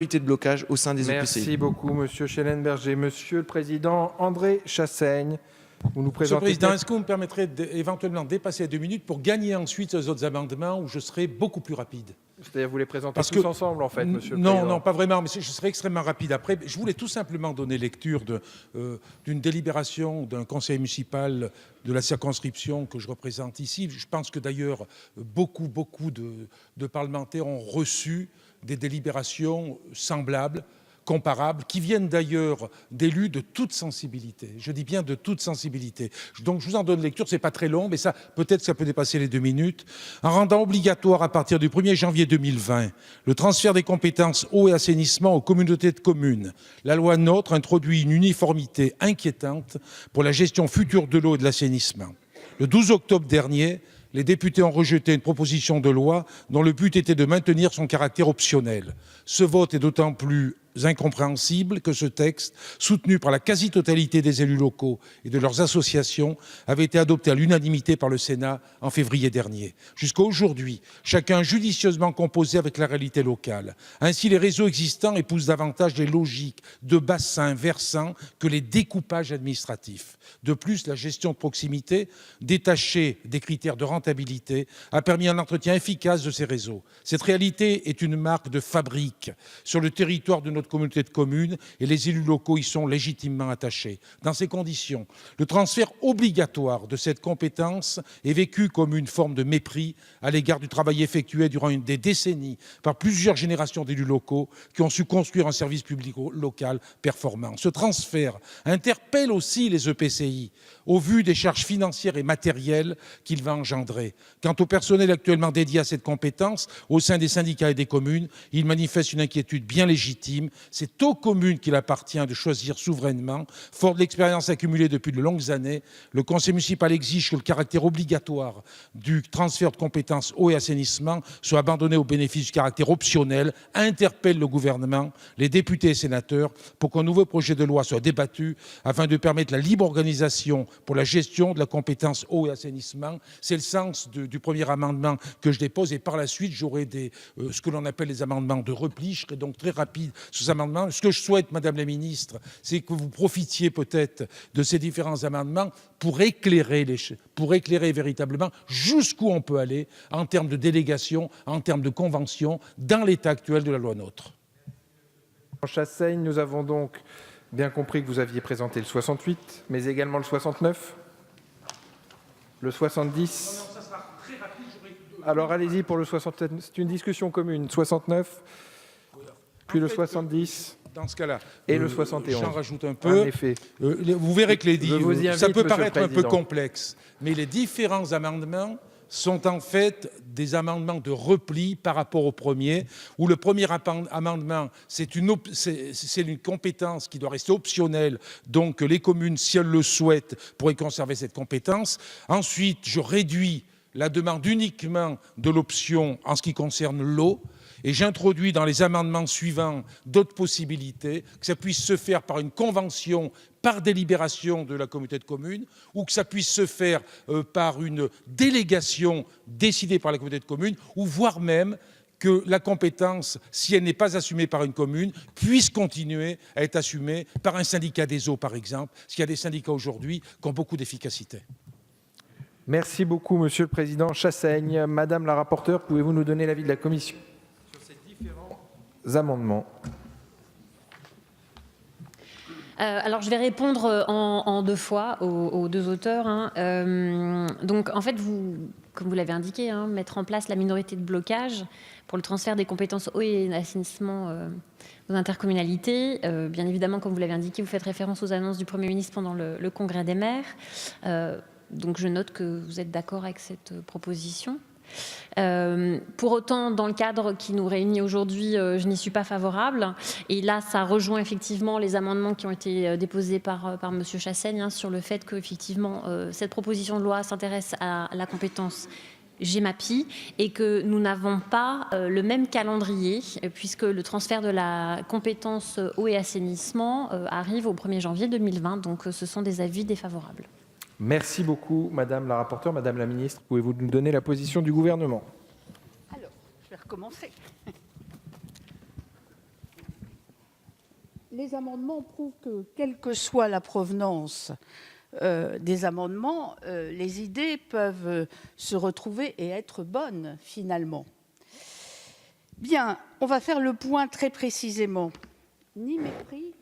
de blocage au sein des EPCI. Merci beaucoup, Monsieur Schellenberger. Monsieur le Président André Chassaigne, vous nous Monsieur le présentez... Président, est-ce que vous me permettrez éventuellement de dépasser 2 minutes pour gagner ensuite les autres amendements où je serai beaucoup plus rapide? C'est-à-dire vous les présentez tous ensemble, en fait, Monsieur le Non, Président. non, pas vraiment, mais je serai extrêmement rapide après. Je voulais tout simplement donner lecture d'une délibération d'un conseil municipal de la circonscription que je représente ici. Je pense que d'ailleurs, beaucoup de parlementaires ont reçu des délibérations semblables, comparables, qui viennent d'ailleurs d'élus de toute sensibilité. Je dis bien de toute sensibilité. Donc je vous en donne lecture, c'est pas très long, mais ça peut-être ça peut dépasser les 2 minutes. En rendant obligatoire à partir du 1er janvier 2020 le transfert des compétences eau et assainissement aux communautés de communes, la loi NOTRe introduit une uniformité inquiétante pour la gestion future de l'eau et de l'assainissement. Le 12 octobre dernier, les députés ont rejeté une proposition de loi dont le but était de maintenir son caractère optionnel. Ce vote est d'autant plus incompréhensible que ce texte, soutenu par la quasi-totalité des élus locaux et de leurs associations, avait été adopté à l'unanimité par le Sénat en février dernier. Jusqu'à aujourd'hui, chacun judicieusement composé avec la réalité locale. Ainsi, les réseaux existants épousent davantage les logiques de bassins versants que les découpages administratifs. De plus, la gestion de proximité, détachée des critères de rentabilité, a permis un entretien efficace de ces réseaux. Cette réalité est une marque de fabrique sur le territoire de notre communauté de communes et les élus locaux y sont légitimement attachés. Dans ces conditions, le transfert obligatoire de cette compétence est vécu comme une forme de mépris à l'égard du travail effectué durant des décennies par plusieurs générations d'élus locaux qui ont su construire un service public local performant. Ce transfert interpelle aussi les EPCI au vu des charges financières et matérielles qu'il va engendrer. Quant au personnel actuellement dédié à cette compétence au sein des syndicats et des communes, il manifeste une inquiétude bien légitime. C'est aux communes qu'il appartient de choisir souverainement. Fort de l'expérience accumulée depuis de longues années, le conseil municipal exige que le caractère obligatoire du transfert de compétences eau et assainissement soit abandonné au bénéfice du caractère optionnel, interpelle le gouvernement, les députés et sénateurs pour qu'un nouveau projet de loi soit débattu afin de permettre la libre organisation pour la gestion de la compétence eau et assainissement. C'est le sens du premier amendement que je dépose et par la suite j'aurai ce que l'on appelle les amendements de repli. Je serai donc très rapide sur ces amendements. Ce que je souhaite, Madame la Ministre, c'est que vous profitiez peut-être de ces différents amendements pour éclairer véritablement jusqu'où on peut aller en termes de délégation, en termes de convention, dans l'état actuel de la loi NOTRe. Chassaigne, nous avons donc bien compris que vous aviez présenté le 68, mais également le 69, le 70. Non, ça sera très rapide. Alors allez-y pour le 69, c'est une discussion commune. 69, puis le 70. Dans ce cas-là, et le 71. J'en rajoute un peu. En effet. Vous verrez que ça peut paraître un peu Président. complexe, mais les différents amendements sont en fait des amendements de repli par rapport au premier, où le premier amendement, c'est une compétence qui doit rester optionnelle, donc les communes, si elles le souhaitent, pourraient conserver cette compétence. Ensuite, je réduis la demande uniquement de l'option en ce qui concerne l'eau, et j'introduis dans les amendements suivants d'autres possibilités, que ça puisse se faire par une convention, par délibération de la communauté de communes, ou que ça puisse se faire par une délégation décidée par la communauté de communes, ou voire même que la compétence, si elle n'est pas assumée par une commune, puisse continuer à être assumée par un syndicat des eaux, par exemple, parce qu'il y a des syndicats aujourd'hui qui ont beaucoup d'efficacité. Merci beaucoup, Monsieur le Président Chassaigne. Madame la rapporteure, pouvez-vous nous donner l'avis de la Commission sur ces différents amendements? Alors, je vais répondre en 2 fois aux 2 auteurs. Donc, en fait, comme vous l'avez indiqué, mettre en place la minorité de blocage pour le transfert des compétences eau et assainissement aux intercommunalités. Bien évidemment, comme vous l'avez indiqué, vous faites référence aux annonces du Premier ministre pendant le Congrès des maires. Donc, je note que vous êtes d'accord avec cette proposition. Pour autant, dans le cadre qui nous réunit aujourd'hui, je n'y suis pas favorable. Et là, ça rejoint effectivement les amendements qui ont été déposés par M. Chassaigne sur le fait qu'effectivement, cette proposition de loi s'intéresse à la compétence GEMAPI et que nous n'avons pas le même calendrier puisque le transfert de la compétence eau et assainissement arrive au 1er janvier 2020. Donc, ce sont des avis défavorables. Merci beaucoup, Madame la rapporteure. Madame la Ministre, pouvez-vous nous donner la position du gouvernement? Alors, je vais recommencer. les amendements prouvent que, quelle que soit la provenance des amendements, les idées peuvent se retrouver et être bonnes, finalement. Bien, on va faire le point très précisément. Ni mépris,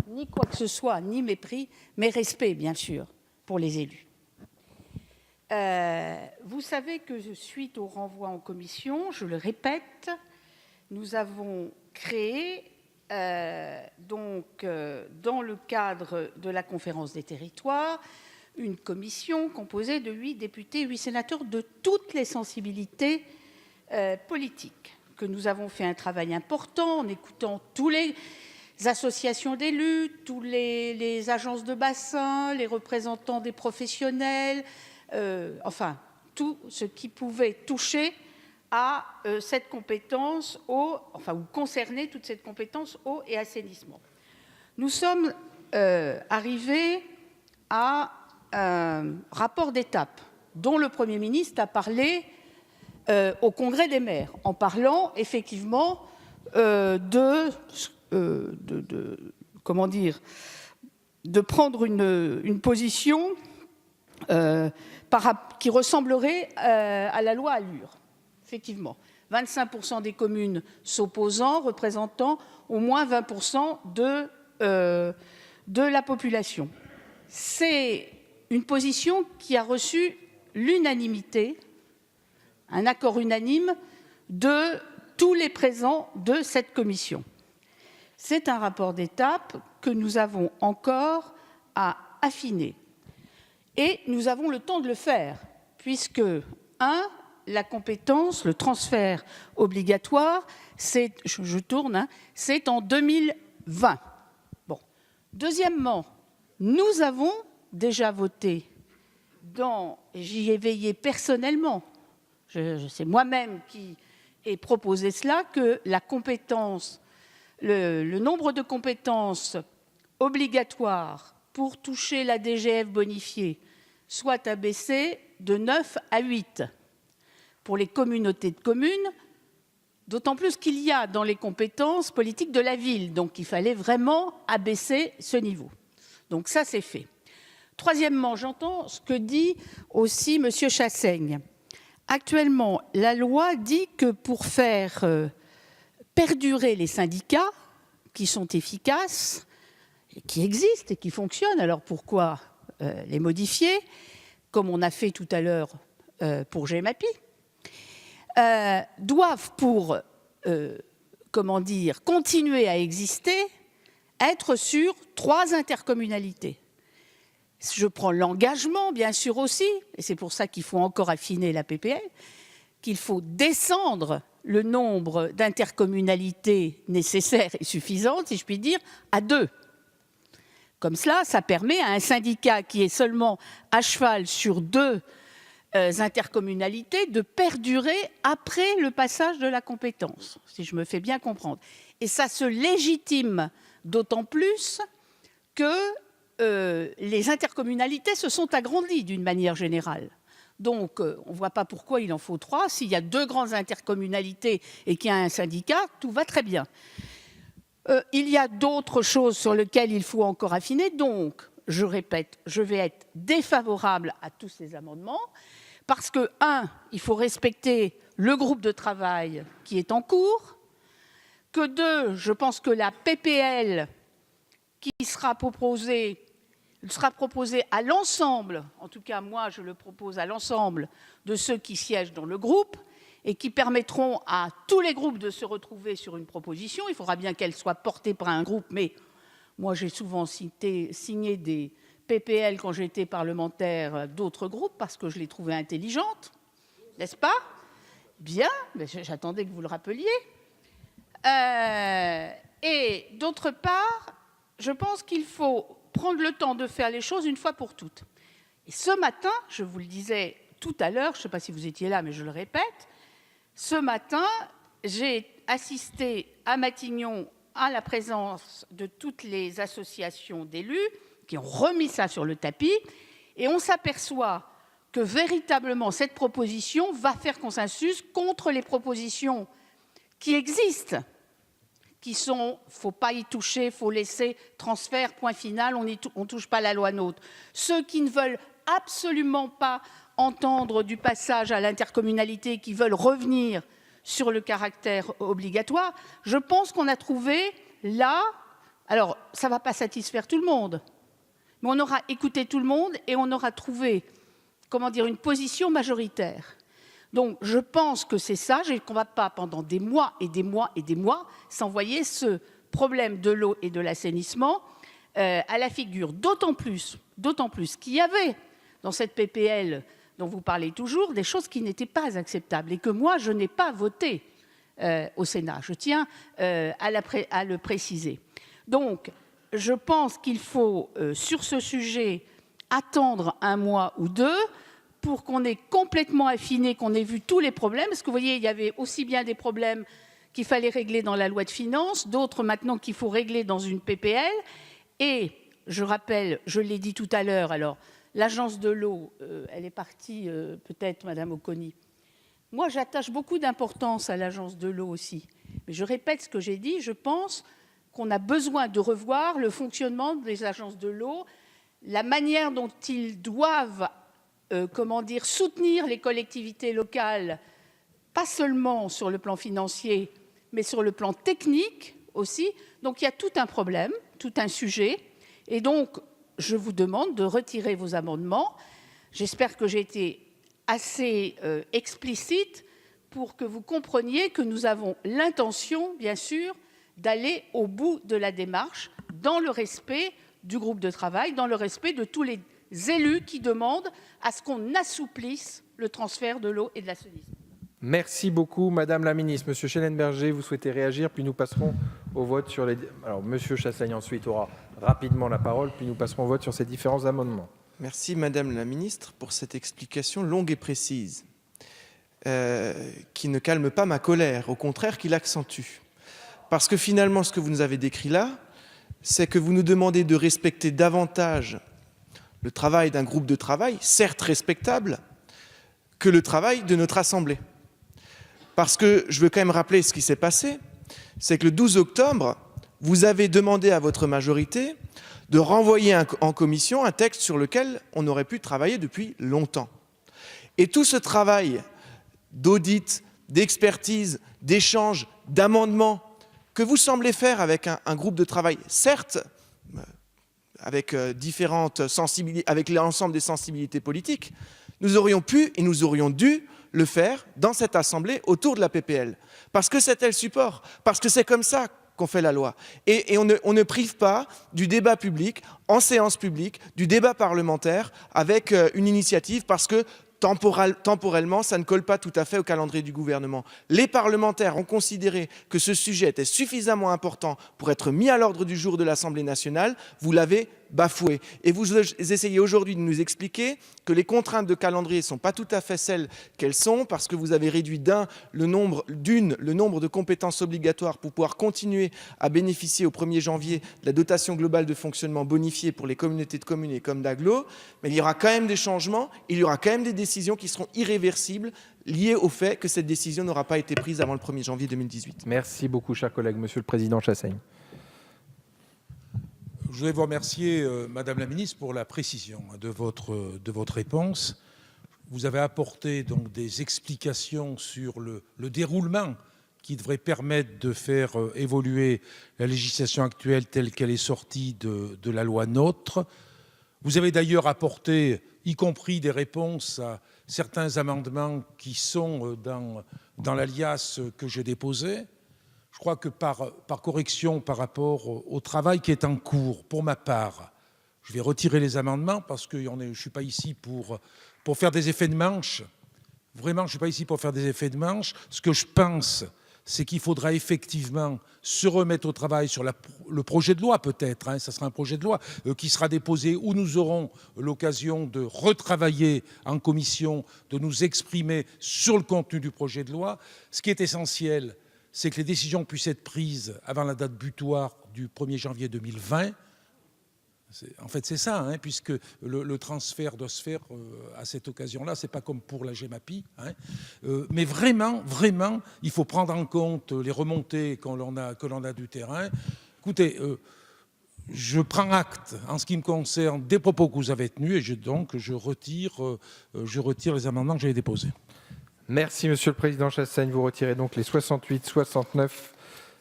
ni quoi que ce soit, ni mépris, mais respect, bien sûr, pour les élus. Vous savez que suite au renvoi en commission, je le répète, nous avons créé, dans le cadre de la conférence des territoires, une commission composée de 8 députés, 8 sénateurs de toutes les sensibilités politiques, que nous avons fait un travail important en écoutant tous les associations d'élus, tous les agences de bassin, les représentants des professionnels, enfin, tout ce qui pouvait toucher à cette compétence eau, enfin, ou concerner toute cette compétence eau et assainissement. Nous sommes arrivés à un rapport d'étape dont le Premier ministre a parlé au Congrès des maires, en parlant effectivement comment dire, de prendre une position qui ressemblerait à la loi Allure. Effectivement, 25% des communes s'opposant, représentant au moins 20% de la population. C'est une position qui a reçu l'unanimité, un accord unanime de tous les présents de cette commission. C'est un rapport d'étape que nous avons encore à affiner. Et nous avons le temps de le faire, puisque, la compétence, le transfert obligatoire, c'est en 2020. Bon. Deuxièmement, nous avons déjà voté, j'y ai veillé personnellement, c'est moi-même qui ai proposé cela, que la compétence, le nombre de compétences obligatoires pour toucher la DGF bonifiée soit abaissé de 9 à 8 pour les communautés de communes, d'autant plus qu'il y a dans les compétences politiques de la ville. Donc, il fallait vraiment abaisser ce niveau. Donc, ça, c'est fait. Troisièmement, j'entends ce que dit aussi M. Chassaigne. Actuellement, la loi dit que pour faire perdurer les syndicats qui sont efficaces, qui existent et qui fonctionnent, alors pourquoi les modifier, comme on a fait tout à l'heure pour GEMAPI, doivent, pour continuer à exister, être sur 3 intercommunalités. Je prends l'engagement, bien sûr aussi, et c'est pour ça qu'il faut encore affiner la PPL, qu'il faut descendre le nombre d'intercommunalités nécessaires et suffisantes, si je puis dire, à 2. Comme cela, ça permet à un syndicat qui est seulement à cheval sur 2 intercommunalités de perdurer après le passage de la compétence, si je me fais bien comprendre. Et ça se légitime d'autant plus que les intercommunalités se sont agrandies d'une manière générale. Donc, on ne voit pas pourquoi il en faut 3. S'il y a 2 grandes intercommunalités et qu'il y a un syndicat, tout va très bien. Il y a d'autres choses sur lesquelles il faut encore affiner. Donc, je répète, je vais être défavorable à tous ces amendements parce que, il faut respecter le groupe de travail qui est en cours, que 2, je pense que la PPL qui sera proposée à l'ensemble, en tout cas moi je le propose à l'ensemble de ceux qui siègent dans le groupe et qui permettront à tous les groupes de se retrouver sur une proposition. Il faudra bien qu'elle soit portée par un groupe, mais moi j'ai souvent signé des PPL quand j'étais parlementaire d'autres groupes parce que je les trouvais intelligentes, n'est-ce pas? Bien, mais j'attendais que vous le rappeliez. Et d'autre part, je pense qu'il faut prendre le temps de faire les choses une fois pour toutes. Et ce matin, je vous le disais tout à l'heure, je ne sais pas si vous étiez là, mais je le répète, ce matin, j'ai assisté à Matignon à la présence de toutes les associations d'élus qui ont remis ça sur le tapis, et on s'aperçoit que véritablement cette proposition va faire consensus contre les propositions qui existent qui sont, faut pas y toucher, faut laisser transfert, point final, on ne touche pas la loi NOTRe. Ceux qui ne veulent absolument pas entendre du passage à l'intercommunalité, qui veulent revenir sur le caractère obligatoire, je pense qu'on a trouvé là, alors ça ne va pas satisfaire tout le monde, mais on aura écouté tout le monde et on aura trouvé, comment dire, une position majoritaire. Donc je pense que c'est ça, et qu'on ne va pas pendant des mois et des mois et des mois s'envoyer ce problème de l'eau et de l'assainissement à la figure. D'autant plus qu'il y avait dans cette PPL dont vous parlez toujours des choses qui n'étaient pas acceptables et que moi je n'ai pas voté au Sénat. Je tiens à le préciser. Donc je pense qu'il faut sur ce sujet attendre un mois ou deux pour qu'on ait complètement affiné, qu'on ait vu tous les problèmes. Parce que vous voyez, il y avait aussi bien des problèmes qu'il fallait régler dans la loi de finances, d'autres maintenant qu'il faut régler dans une PPL. Et je rappelle, je l'ai dit tout à l'heure, alors l'agence de l'eau, elle est partie peut-être, Madame Oconi. Moi, j'attache beaucoup d'importance à l'agence de l'eau aussi. Mais je répète ce que j'ai dit, je pense qu'on a besoin de revoir le fonctionnement des agences de l'eau, la manière dont ils doivent soutenir les collectivités locales, pas seulement sur le plan financier, mais sur le plan technique aussi. Donc il y a tout un problème, tout un sujet. Et donc, je vous demande de retirer vos amendements. J'espère que j'ai été assez explicite pour que vous compreniez que nous avons l'intention, bien sûr, d'aller au bout de la démarche dans le respect du groupe de travail, dans le respect de tous les élus qui demandent à ce qu'on assouplisse le transfert de l'eau et de l'assainissement. Merci beaucoup, Madame la Ministre. Monsieur Schellenberger, vous souhaitez réagir, puis nous passerons au vote sur les... Alors, Monsieur Chassaigne ensuite aura rapidement la parole, puis nous passerons au vote sur ces différents amendements. Merci, Madame la Ministre, pour cette explication longue et précise, qui ne calme pas ma colère, au contraire, qui l'accentue. Parce que finalement, ce que vous nous avez décrit là, c'est que vous nous demandez de respecter davantage le travail d'un groupe de travail, certes respectable, que le travail de notre Assemblée. Parce que je veux quand même rappeler ce qui s'est passé, c'est que le 12 octobre, vous avez demandé à votre majorité de renvoyer en commission un texte sur lequel on aurait pu travailler depuis longtemps. Et tout ce travail d'audit, d'expertise, d'échange, d'amendement que vous semblez faire avec un groupe de travail, certes, avec différentes sensibilités, avec l'ensemble des sensibilités politiques, nous aurions pu et nous aurions dû le faire dans cette Assemblée autour de la PPL. Parce que c'était le support, parce que c'est comme ça qu'on fait la loi. Et on ne prive pas du débat public, en séance publique, du débat parlementaire, avec une initiative, parce que temporellement, ça ne colle pas tout à fait au calendrier du gouvernement. Les parlementaires ont considéré que ce sujet était suffisamment important pour être mis à l'ordre du jour de l'Assemblée nationale. Vous l'avez bafoué. Et vous essayez aujourd'hui de nous expliquer que les contraintes de calendrier ne sont pas tout à fait celles qu'elles sont, parce que vous avez réduit le nombre de compétences obligatoires pour pouvoir continuer à bénéficier au 1er janvier de la dotation globale de fonctionnement bonifiée pour les communautés de communes et comme d'agglo. Mais il y aura quand même des changements, il y aura quand même des décisions qui seront irréversibles, liées au fait que cette décision n'aura pas été prise avant le 1er janvier 2018. Merci beaucoup, cher collègue. Monsieur le Président Chassaigne. Je voudrais vous remercier, Madame la Ministre, pour la précision de votre réponse. Vous avez apporté donc des explications sur le déroulement qui devrait permettre de faire évoluer la législation actuelle telle qu'elle est sortie de la loi NOTRe. Vous avez d'ailleurs apporté, y compris des réponses à certains amendements qui sont dans l'alias que j'ai déposé. Je crois que par correction par rapport au travail qui est en cours, pour ma part, je vais retirer les amendements parce que je ne suis pas ici pour faire des effets de manche. Vraiment, je ne suis pas ici pour faire des effets de manche. Ce que je pense, c'est qu'il faudra effectivement se remettre au travail sur le projet de loi peut-être. Ça sera un projet de loi qui sera déposé où nous aurons l'occasion de retravailler en commission, de nous exprimer sur le contenu du projet de loi. Ce qui est essentiel, c'est que les décisions puissent être prises avant la date butoir du 1er janvier 2020. En fait, c'est ça, hein, puisque le transfert doit se faire à cette occasion-là. C'est pas comme pour la GEMAPI. Hein. Mais vraiment, il faut prendre en compte les remontées que l'on a du terrain. Écoutez, je prends acte, en ce qui me concerne, des propos que vous avez tenus et donc je retire les amendements que j'avais déposés. Merci, Monsieur le Président Chassaigne. Vous retirez donc les 68, 69,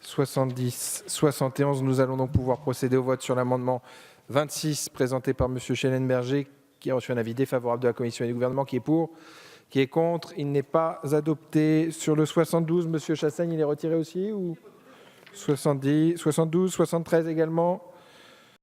70, 71. Nous allons donc pouvoir procéder au vote sur l'amendement 26 présenté par Monsieur Schellenberger, qui a reçu un avis défavorable de la Commission et du Gouvernement. Qui est pour? Qui est contre? Il n'est pas adopté. Sur le 72, Monsieur Chassaigne, il est retiré aussi ou 70, 72, 73 également.